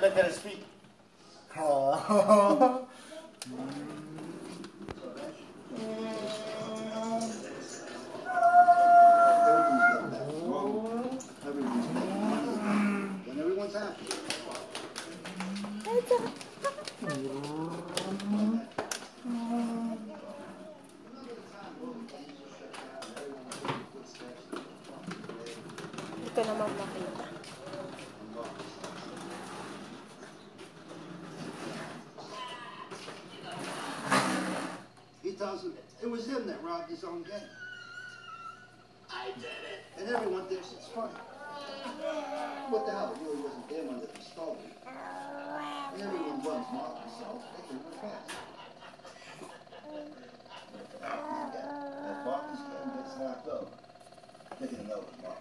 look at his feet. Oh. When everyone's happy. Ito naman makita. He tells him it was him that robbed his own game. I did it. And everyone thinks it's funny. What the hell? It really wasn't him under the stove. And everyone runs Mark himself. They can run fast. That Marcus game gets knocked up. They're gonna know it's Mark.